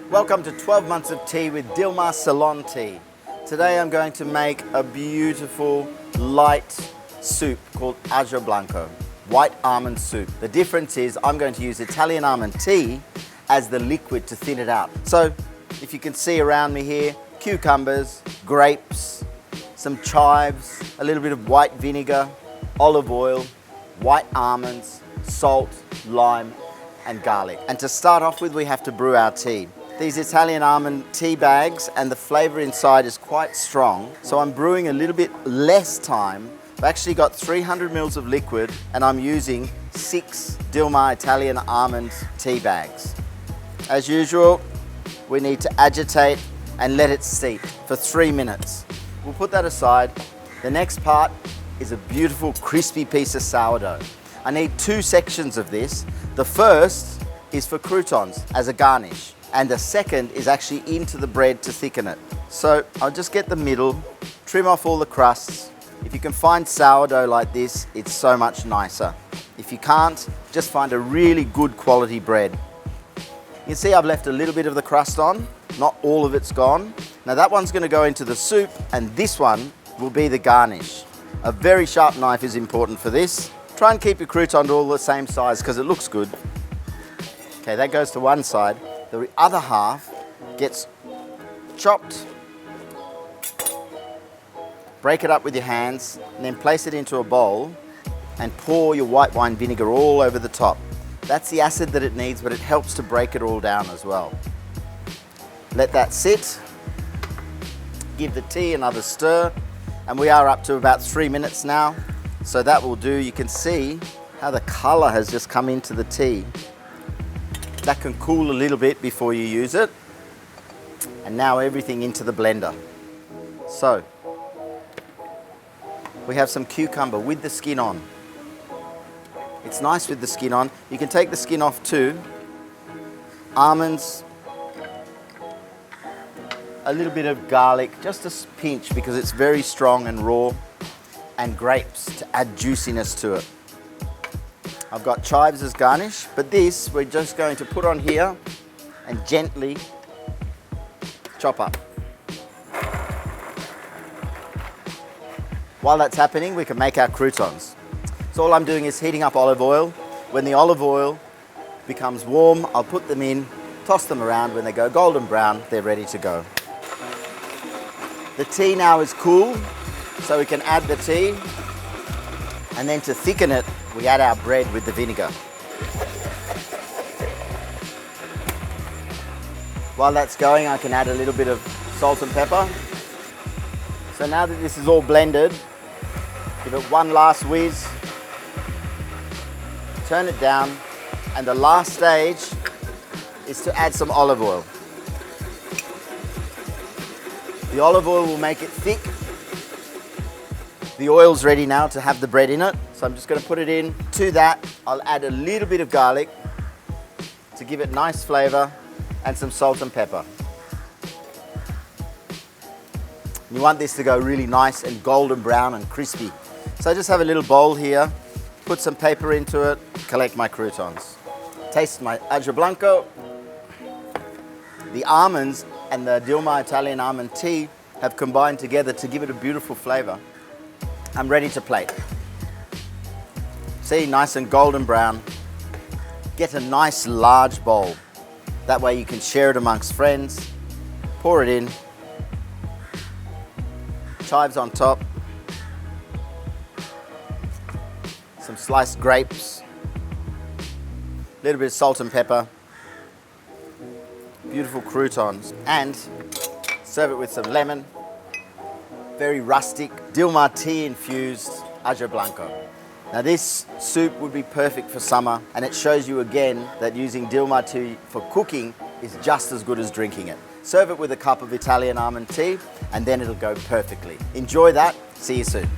Welcome to 12 months of tea with Dilmah Ceylon tea. Today I'm going to make a beautiful light soup called Ajo Blanco, white almond soup. The difference is I'm going to use Italian almond tea as the liquid to thin it out. So if you can see around me here, cucumbers, grapes, some chives, a little bit of white vinegar, olive oil, white almonds, salt, lime, and garlic. And to start off with, we have to brew our tea. These Italian almond tea bags and the flavour inside is quite strong, so I'm brewing a little bit less time. I've actually got 300 mils of liquid and I'm using 6 Dilmah Italian Almond tea bags. As usual, we need to agitate and let it steep for 3 minutes. We'll put that aside. The next part is a beautiful crispy piece of sourdough. I need 2 sections of this. The first is for croutons as a garnish, and the second is actually into the bread to thicken it. So I'll just get the middle, trim off all the crusts. If you can find sourdough like this, it's so much nicer. If you can't, just find a really good quality bread. You can see I've left a little bit of the crust on, not all of it's gone. Now that one's going to go into the soup, and this one will be the garnish. A very sharp knife is important for this. Try and keep your crouton all the same size because it looks good. Okay, that goes to one side. The other half gets chopped. Break it up with your hands and then place it into a bowl and pour your white wine vinegar all over the top. That's the acid that it needs, but it helps to break it all down as well. Let that sit. Give the tea another stir, and we are up to about 3 minutes now. So that will do. You can see how the colour has just come into the tea. That can cool a little bit before you use it. And now everything into the blender. So, we have some cucumber with the skin on. It's nice with the skin on. You can take the skin off too. Almonds. A little bit of garlic, just a pinch because it's very strong and raw. And grapes to add juiciness to it. I've got chives as garnish, but this we're just going to put on here and gently chop up. While that's happening, we can make our croutons. So all I'm doing is heating up olive oil. When the olive oil becomes warm, I'll put them in, toss them around. When they go golden brown, they're ready to go. The tea now is cool, so we can add the tea. And then to thicken it, we add our bread with the vinegar. While that's going, I can add a little bit of salt and pepper. So now that this is all blended, give it one last whiz, turn it down, and the last stage is to add some olive oil. The olive oil will make it thick. The oil's ready now to have the bread in it, so I'm just going to put it in. To that, I'll add a little bit of garlic to give it nice flavour and some salt and pepper. You want this to go really nice and golden brown and crispy. So I just have a little bowl here, put some paper into it, collect my croutons. Taste my Ajo Blanco. The almonds and the Dilmah Italian Almond tea have combined together to give it a beautiful flavour. I'm ready to plate. See, nice and golden brown. Get a nice large bowl. That way you can share it amongst friends. Pour it in. Chives on top. Some sliced grapes. A little bit of salt and pepper. Beautiful croutons. And serve it with some lemon. Very rustic, Dilmah Tea infused Ajo Blanco. Now this soup would be perfect for summer, and it shows you again that using Dilmah tea for cooking is just as good as drinking it. Serve it with a cup of Italian almond tea, and then it'll go perfectly. Enjoy that. See you soon.